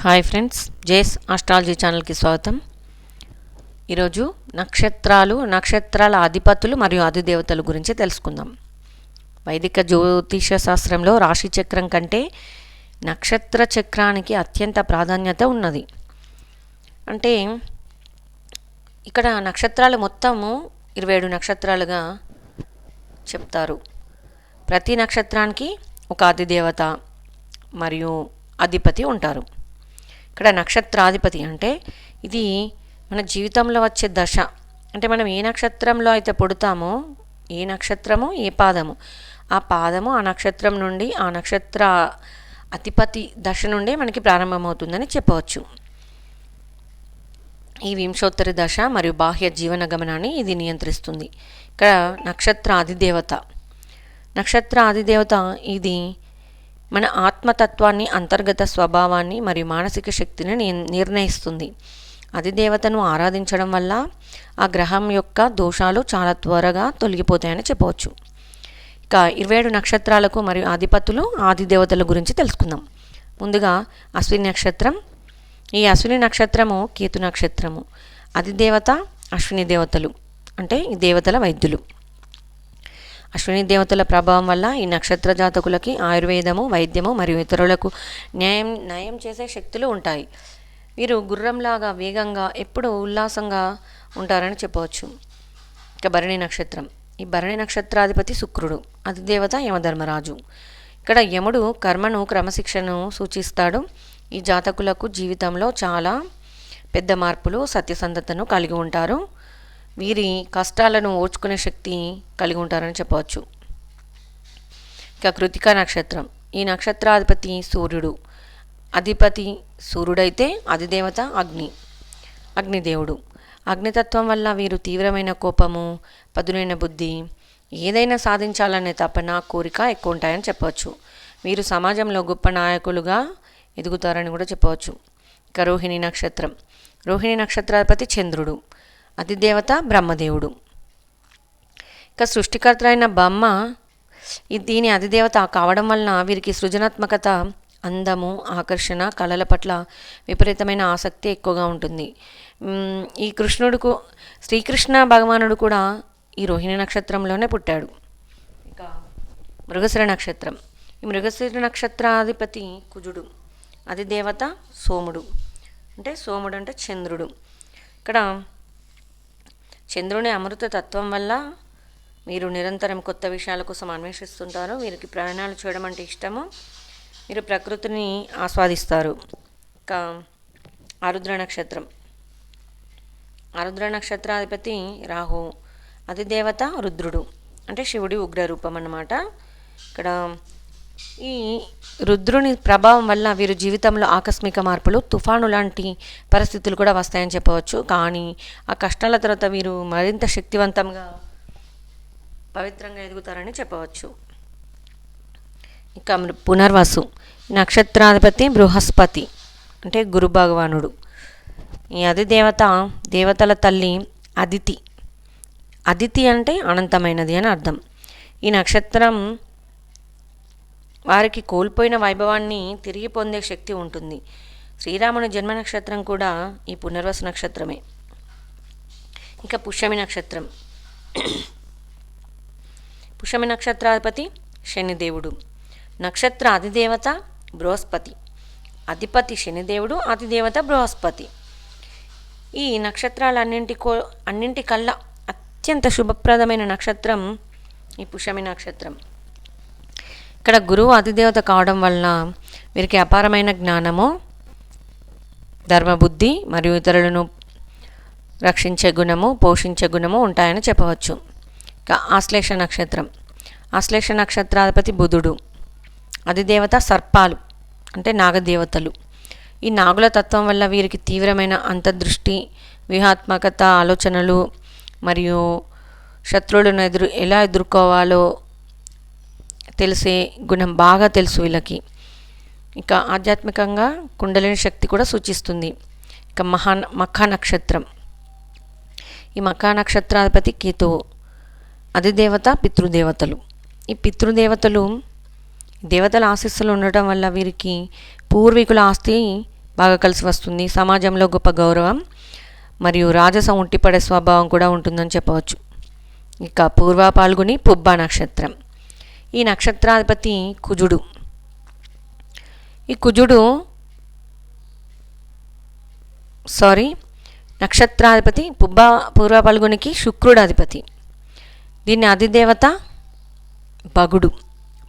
Hi friends, జేస్ astrology ఛానల్కి స్వాగతం. ఈరోజు నక్షత్రాల అధిపతులు మరియు అధిదేవతల గురించి తెలుసుకుందాం. వైదిక జ్యోతిష శాస్త్రంలో రాశి చక్రం కంటే నక్షత్ర చక్రానికి అత్యంత ప్రాధాన్యత ఉన్నది. అంటే ఇక్కడ నక్షత్రాలు మొత్తము 27 నక్షత్రాలుగా చెప్తారు. ప్రతి నక్షత్రానికి ఒక అధిదేవత మరియు అధిపతి ఉంటారు. ఇక్కడ నక్షత్రాధిపతి అంటే ఇది మన జీవితంలో వచ్చే దశ. అంటే మనం ఏ నక్షత్రంలో అయితే పుడతామో, ఏ నక్షత్రము ఏ పాదము, ఆ నక్షత్రం నుండి ఆ నక్షత్ర అధిపతి దశ నుండి మనకి ప్రారంభమవుతుందని చెప్పవచ్చు. ఈ వింశోత్తరి దశ మరియు బాహ్య జీవన గమనాన్ని ఇది నియంత్రిస్తుంది. ఇక్కడ నక్షత్ర అధిదేవత ఇది మన ఆత్మతత్వాన్ని, అంతర్గత స్వభావాన్ని మరియు మానసిక శక్తిని నిర్ణయిస్తుంది. అధిదేవతను ఆరాధించడం వల్ల ఆ గ్రహం యొక్క దోషాలు చాలా త్వరగా తొలగిపోతాయని చెప్పవచ్చు. ఇక 27 నక్షత్రాలకు మరియు అధిపతులు ఆదిదేవతల గురించి తెలుసుకుందాం. ముందుగా అశ్విని నక్షత్రం. ఈ అశ్విని నక్షత్రము కేతు నక్షత్రము. అధిదేవత అశ్విని దేవతలు, అంటే ఈ దేవతల వైద్యులు. అశ్విని దేవతల ప్రభావం వల్ల ఈ నక్షత్ర జాతకులకి ఆయుర్వేదము, వైద్యము మరియు ఇతరులకు న్యాయం చేసే శక్తులు ఉంటాయి. వీరు గుర్రంలాగా వేగంగా ఎప్పుడూ ఉల్లాసంగా ఉంటారని చెప్పవచ్చు. ఇక భరణి నక్షత్రం. ఈ భరణి నక్షత్రాధిపతి శుక్రుడు. అధిదేవత యమధర్మరాజు. ఇక్కడ యముడు కర్మను, క్రమశిక్షణను సూచిస్తాడు. ఈ జాతకులకు జీవితంలో చాలా పెద్ద మార్పులు, సత్యసంధతను కలిగి ఉంటారు. వీరి కష్టాలను ఓర్చుకునే శక్తి కలిగి ఉంటారని చెప్పవచ్చు. ఇక కృతికా నక్షత్రం. ఈ నక్షత్రాధిపతి సూర్యుడు. అధిపతి సూర్యుడైతే అధిదేవత అగ్నిదేవుడు. అగ్నితత్వం వల్ల వీరు తీవ్రమైన కోపము, పదునైన బుద్ధి, ఏదైనా సాధించాలనే తపన, కోరిక ఎక్కువ ఉంటాయని చెప్పవచ్చు. వీరు సమాజంలో గొప్ప నాయకులుగా ఎదుగుతారని కూడా చెప్పవచ్చు. ఇక రోహిణి నక్షత్రం. రోహిణి నక్షత్రాధిపతి చంద్రుడు. అధిదేవత బ్రహ్మదేవుడు. ఇక సృష్టికర్త అయిన బ్రహ్మ దీని అధిదేవత కావడం వలన వీరికి సృజనాత్మకత, అందము, ఆకర్షణ, కళల పట్ల విపరీతమైన ఆసక్తి ఎక్కువగా ఉంటుంది. ఈ శ్రీకృష్ణ భగవానుడు కూడా ఈ రోహిణి నక్షత్రంలోనే పుట్టాడు. ఇక మృగశిర నక్షత్రం. ఈ మృగశిర నక్షత్రాధిపతి కుజుడు. అధిదేవత సోముడు. అంటే చంద్రుడు. ఇక్కడ చంద్రుని అమృత తత్వం వల్ల మీరు నిరంతరం కొత్త విషయాల కోసం అన్వేషిస్తుంటారు. వీరికి ప్రయాణాలు చేయడం అంటే ఇష్టము. మీరు ప్రకృతిని ఆస్వాదిస్తారు. ఇంకా ఆరుద్ర నక్షత్రం. ఆరుద్ర నక్షత్రాధిపతి రాహు. అధిదేవత రుద్రుడు. అంటే శివుడి ఉగ్రరూపం అన్నమాట. ఇక్కడ ఈ రుద్రుని ప్రభావం వల్ల వీరు జీవితంలో ఆకస్మిక మార్పులు, తుఫాను లాంటి పరిస్థితులు కూడా వస్తాయని చెప్పవచ్చు. కానీ ఆ కష్టాల తర్వాత వీరు మరింత శక్తివంతంగా, పవిత్రంగా ఎదుగుతారని చెప్పవచ్చు. ఇక పునర్వసు. నక్షత్రాధిపతి బృహస్పతి. అంటే గురు భగవానుడు. ఈ అధిదేవత దేవతల తల్లి అదితి. అదితి అంటే అనంతమైనది అని అర్థం. ఈ నక్షత్రం వారికి కోల్పోయిన వైభవాన్ని తిరిగి పొందే శక్తి ఉంటుంది. శ్రీరాముని జన్మ నక్షత్రం కూడా ఈ పునర్వసు నక్షత్రమే. ఇక పుష్యమి నక్షత్రం. పుష్యమి నక్షత్రాధిపతి శనిదేవుడు. నక్షత్ర అధిదేవత బృహస్పతి. అధిపతి శనిదేవుడు, అధిదేవత బృహస్పతి. ఈ అన్నింటికల్లా అత్యంత శుభప్రదమైన నక్షత్రం ఈ పుష్యమి నక్షత్రం. ఇక్కడ గురువు అధిదేవత కావడం వలన వీరికి అపారమైన జ్ఞానము, ధర్మబుద్ధి మరియు ఇతరులను రక్షించే గుణము, పోషించే గుణము ఉంటాయని చెప్పవచ్చు. ఇక ఆశ్లేష నక్షత్రం. ఆశ్లేష నక్షత్రాధిపతి బుధుడు. అధిదేవత సర్పాలు. అంటే నాగదేవతలు. ఈ నాగుల తత్వం వల్ల వీరికి తీవ్రమైన అంతర్దృష్టి, వ్యూహాత్మకత ఆలోచనలు మరియు శత్రువులను ఎలా ఎదుర్కోవాలో తెలిసే గుణం బాగా తెలుసు వీళ్ళకి. ఇక ఆధ్యాత్మికంగా కుండలిని శక్తి కూడా సూచిస్తుంది. ఇక మఖ నక్షత్రం. ఈ మఖ నక్షత్రాధిపతి కేతువు. అధిదేవత పితృదేవతలు. ఈ పితృదేవతల ఆశీస్సులు ఉండటం వల్ల వీరికి పూర్వీకుల ఆస్తి బాగా కలిసి వస్తుంది. సమాజంలో గొప్ప గౌరవం మరియు రాజసం ఉట్టిపడే స్వభావం కూడా ఉంటుందని చెప్పవచ్చు. ఇక పూర్వ పాల్గొని పుబ్బ నక్షత్రం. ఈ నక్షత్రాధిపతి కుజుడు. ఈ కుజుడు నక్షత్రాధిపతి పూర్వ పాల్గొనికి శుక్రుడు అధిపతి. దీని అధిదేవత భగుడు.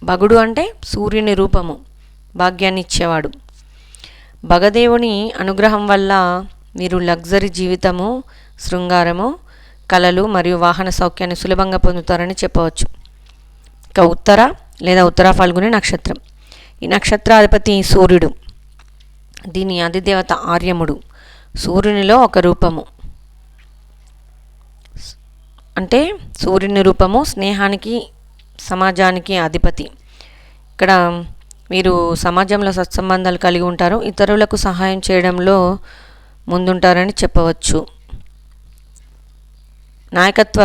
భగుడు అంటే సూర్యుని రూపము, భాగ్యాన్ని ఇచ్చేవాడు. భగదేవుని అనుగ్రహం వల్ల మీరు లగ్జరీ జీవితము, శృంగారము, కళలు మరియు వాహన సౌఖ్యాన్ని సులభంగా పొందుతారని చెప్పవచ్చు. ఇక ఉత్తర ఫాల్గుని నక్షత్రం. ఈ నక్షత్రాధిపతి సూర్యుడు. దీని అధిదేవత ఆర్యముడు, సూర్యునిలో ఒక రూపము. అంటే సూర్యుని రూపము, స్నేహానికి, సమాజానికి అధిపతి. ఇక్కడ మీరు సమాజంలో సత్సంబంధాలు కలిగి ఉంటారు, ఇతరులకు సహాయం చేయడంలో ముందుంటారని చెప్పవచ్చు. నాయకత్వ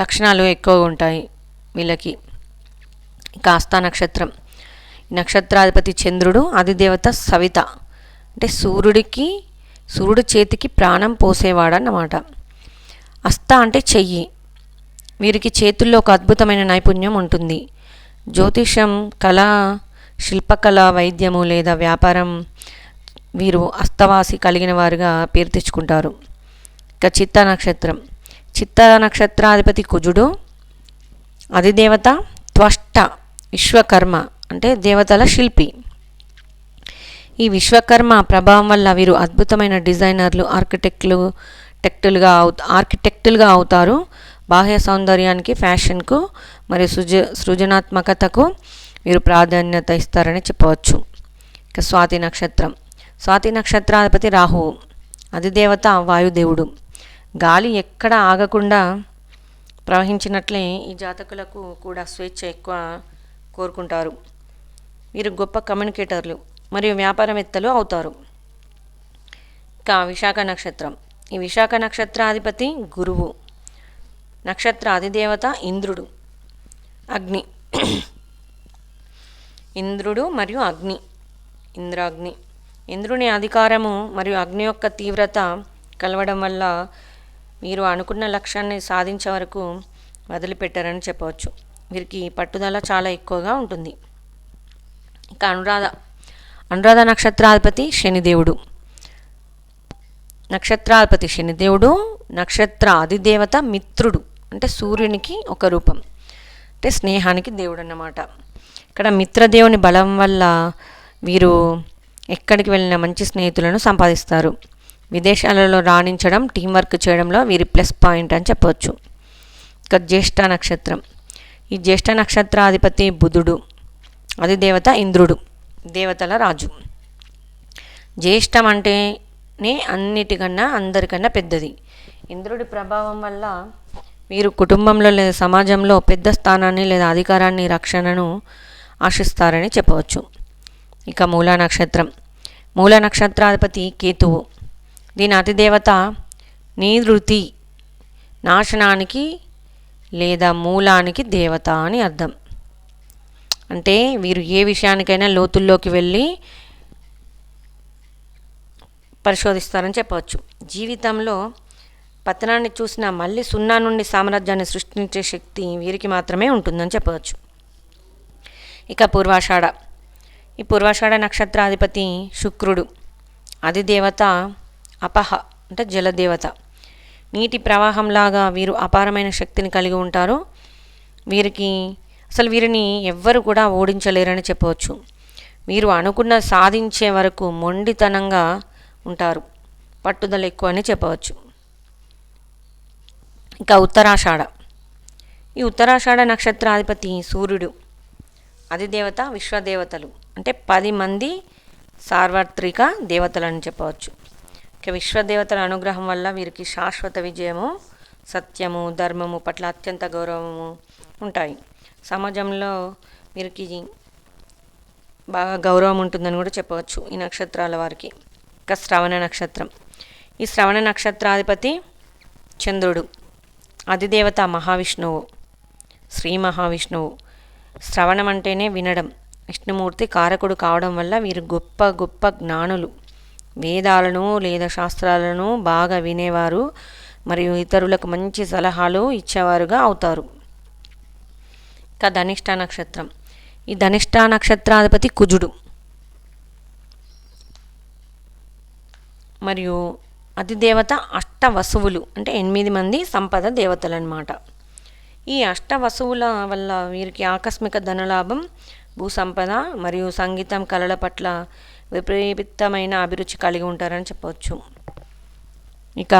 లక్షణాలు ఎక్కువగా ఉంటాయి వీళ్ళకి. ఇక హస్త నక్షత్రం. ఈ నక్షత్రాధిపతి చంద్రుడు, అధిదేవత సవిత. అంటే సూర్యుడి చేతికి ప్రాణం పోసేవాడన్నమాట. హస్త అంటే చెయ్యి. వీరికి చేతుల్లో ఒక అద్భుతమైన నైపుణ్యం ఉంటుంది. జ్యోతిషం, కళ, శిల్పకళ, వైద్యము లేదా వ్యాపారం వీరు హస్తవాసి కలిగిన వారుగా పేరు తెచ్చుకుంటారు. ఇక చిత్త నక్షత్రం. చిత్త నక్షత్రాధిపతి కుజుడు, అధిదేవత త్వష్ట, విశ్వకర్మ అంటే దేవతల శిల్పి. ఈ విశ్వకర్మ ప్రభావం వల్ల వీరు అద్భుతమైన డిజైనర్లు, ఆర్కిటెక్టులుగా అవుతారు. బాహ్య సౌందర్యానికి, ఫ్యాషన్కు మరియు సృజనాత్మకతకు వీరు ప్రాధాన్యత ఇస్తారని చెప్పవచ్చు. ఇక స్వాతి నక్షత్రం. స్వాతి నక్షత్రాధిపతి రాహువు, అధిదేవత వాయుదేవుడు. గాలి ఎక్కడ ఆగకుండా ప్రవహించినట్లే ఈ జాతకులకు కూడా స్వేచ్ఛ ఎక్కువ కోరుకుంటారు. వీరు గొప్ప కమ్యూనికేటర్లు మరియు వ్యాపారవేత్తలు అవుతారు. ఇక విశాఖ నక్షత్రం. ఈ విశాఖ నక్షత్రాధిపతి గురువు. నక్షత్ర అధిదేవత ఇంద్రుడు, అగ్ని. ఇంద్రుడు మరియు అగ్ని, ఇంద్రాగ్ని. ఇంద్రుని అధికారము మరియు అగ్ని యొక్క తీవ్రత కలవడం వల్ల మీరు అనుకున్న లక్ష్యాన్ని సాధించే వరకు వదిలిపెట్టారని చెప్పవచ్చు. వీరికి పట్టుదల చాలా ఎక్కువగా ఉంటుంది. ఇక అనురాధ నక్షత్రాధిపతి శనిదేవుడు. నక్షత్రాధిపతి శనిదేవుడు, నక్షత్ర అధిదేవత మిత్రుడు. అంటే సూర్యునికి ఒక రూపం, అంటే స్నేహానికి దేవుడు అన్నమాట. ఇక్కడ మిత్రదేవుని బలం వల్ల వీరు ఎక్కడికి వెళ్ళిన మంచి స్నేహితులను సంపాదిస్తారు. విదేశాలలో రాణించడం, టీం వర్క్ చేయడంలో వీరి ప్లస్ పాయింట్ అని చెప్పవచ్చు. ఇక జ్యేష్ఠ నక్షత్రం. ఈ జ్యేష్ఠ నక్షత్రాధిపతి బుధుడు, అధిదేవత ఇంద్రుడు, దేవతల రాజు. జ్యేష్ఠం అంటేనే అందరికన్నా పెద్దది. ఇంద్రుడి ప్రభావం వల్ల వీరు కుటుంబంలో లేదా సమాజంలో పెద్ద స్థానాన్ని లేదా అధికారాన్ని, రక్షణను ఆశిస్తారని చెప్పవచ్చు. ఇక మూల నక్షత్రం. మూల నక్షత్రాధిపతి కేతువు. దీని అధిదేవత నివృత్తి, నాశనానికి లేదా మూలానికి దేవత అని అర్థం. అంటే వీరు ఏ విషయానికైనా లోతుల్లోకి వెళ్ళి పరిశోధిస్తారని చెప్పవచ్చు. జీవితంలో పతనాన్ని చూసిన మళ్ళీ సున్నా నుండి సామ్రాజ్యాన్ని సృష్టించే శక్తి వీరికి మాత్రమే ఉంటుందని చెప్పవచ్చు. ఇక పూర్వాషాఢ. ఈ పూర్వాషాఢ నక్షత్రాధిపతి శుక్రుడు, అధిదేవత అపహ అంటే జలదేవత. నీటి ప్రవాహంలాగా వీరు అపారమైన శక్తిని కలిగి ఉంటారు. వీరిని ఎవ్వరు కూడా ఓడించలేరని చెప్పవచ్చు. వీరు అనుకున్న సాధించే వరకు మొండితనంగా ఉంటారు, పట్టుదల ఎక్కువ అని చెప్పవచ్చు. ఇక ఉత్తరాషాఢ. ఈ ఉత్తరాషాఢ నక్షత్రాధిపతి సూర్యుడు, అధిదేవత విశ్వదేవతలు. అంటే 10 మంది సార్వత్రిక దేవతలని చెప్పవచ్చు. ఇక విశ్వదేవతల అనుగ్రహం వల్ల వీరికి శాశ్వత విజయము, సత్యము, ధర్మము పట్ల అత్యంత గౌరవము ఉంటాయి. సమాజంలో వీరికి బాగా గౌరవం ఉంటుందని కూడా చెప్పవచ్చు ఈ నక్షత్రాల వారికి. ఇక శ్రవణ నక్షత్రం. ఈ శ్రవణ నక్షత్రాధిపతి చంద్రుడు, అధిదేవత మహావిష్ణువు. శ్రీ మహావిష్ణువు. శ్రవణం అంటేనే వినడం. విష్ణుమూర్తి కారకుడు కావడం వల్ల వీరు గొప్ప గొప్ప జ్ఞానులు. వేదాలను లేదా శాస్త్రాలను బాగా వినేవారు మరియు ఇతరులకు మంచి సలహాలు ఇచ్చేవారుగా అవుతారు. ఇక ధనిష్ట నక్షత్రం. ఈ ధనిష్ట నక్షత్రాధిపతి కుజుడు మరియు అధిదేవత అష్టవసువులు, అంటే 8 మంది సంపద దేవతలు అన్నమాట. ఈ అష్టవసువుల వల్ల వీరికి ఆకస్మిక ధనలాభం, భూసంపద మరియు సంగీతం కళల పట్ల విపరీతమైన అభిరుచి కలిగి ఉంటారని చెప్పవచ్చు. ఇక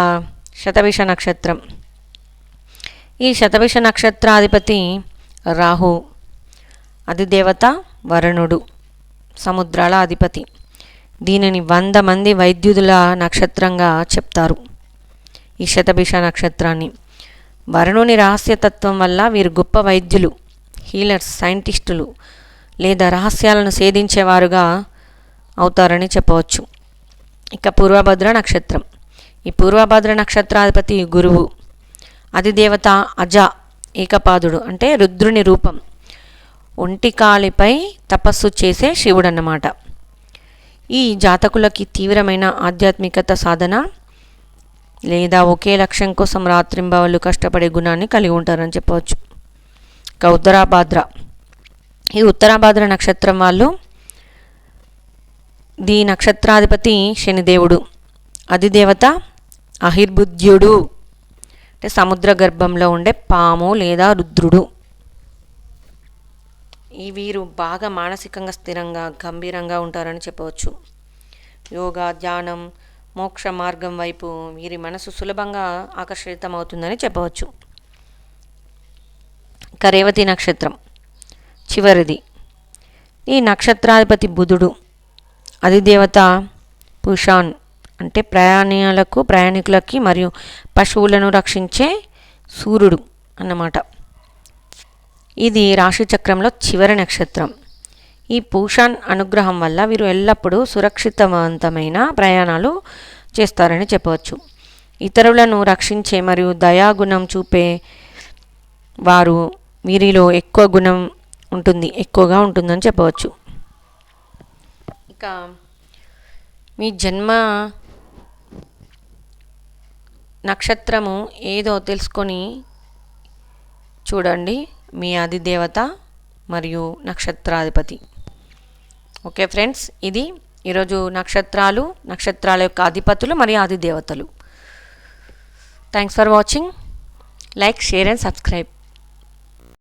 శతభిష నక్షత్రం. ఈ శతభిష నక్షత్రాధిపతి రాహు, అధిదేవత వరుణుడు, సముద్రాల అధిపతి. దీనిని 100 మంది వైద్యుల నక్షత్రంగా చెప్తారు. ఈ శతభిష నక్షత్రాన్ని వరుణుని రహస్యతత్వం వల్ల వీరు గొప్ప వైద్యులు, హీలర్స్, సైంటిస్టులు లేదా రహస్యాలను ఛేదించేవారుగా అవుతారని చెప్పవచ్చు. ఇక పూర్వభద్ర నక్షత్రం. ఈ పూర్వభద్ర నక్షత్రాధిపతి గురువు, అధిదేవత అజ, ఏకపాదుడు, అంటే రుద్రుని రూపం, ఒంటికాలిపై తపస్సు చేసే శివుడు అన్నమాట. ఈ జాతకులకి తీవ్రమైన ఆధ్యాత్మికత సాధన లేదా ఒకే లక్ష్యం కోసం రాత్రింబవళ్ళు కష్టపడే గుణాన్ని కలిగి ఉంటారని చెప్పవచ్చు. ఇక ఉత్తరాభాద్ర. ఈ ఉత్తరాభాద్ర నక్షత్రం వాళ్ళు, దీ నక్షత్రాధిపతి శనిదేవుడు, అధిదేవత అహిర్బుద్ధ్యుడు, అంటే సముద్ర గర్భంలో ఉండే పాము లేదా రుద్రుడు. ఈ వీరు బాగా మానసికంగా స్థిరంగా గంభీరంగా ఉంటారని చెప్పవచ్చు. యోగా, ధ్యానం, మోక్ష మార్గం వైపు వీరి మనసు సులభంగా ఆకర్షితమవుతుందని చెప్పవచ్చు. ఇక రేవతి నక్షత్రం చివరిది. ఈ నక్షత్రాధిపతి బుధుడు, అధిదేవత పుషాన్, అంటే ప్రయాణికులకి మరియు పశువులను రక్షించే సూర్యుడు అన్నమాట. ఇది రాశిచక్రంలో చివరి నక్షత్రం. ఈ పూషాన్ అనుగ్రహం వల్ల వీరు ఎల్లప్పుడూ సురక్షితవంతమైన ప్రయాణాలు చేస్తారని చెప్పవచ్చు. ఇతరులను రక్షించే మరియు దయాగుణం చూపే వారు వీరిలో ఎక్కువగా ఉంటుందని చెప్పవచ్చు. ఇక మీ జన్మ నక్షత్రము ఏదో తెలుసుకొని చూడండి, మీ అధిదేవత మరియు నక్షత్రాధిపతి. ఓకే ఫ్రెండ్స్, ఇది ఈరోజు నక్షత్రాల యొక్క అధిపతులు మరియు అధిదేవతలు. Thanks for watching. Like, share and subscribe.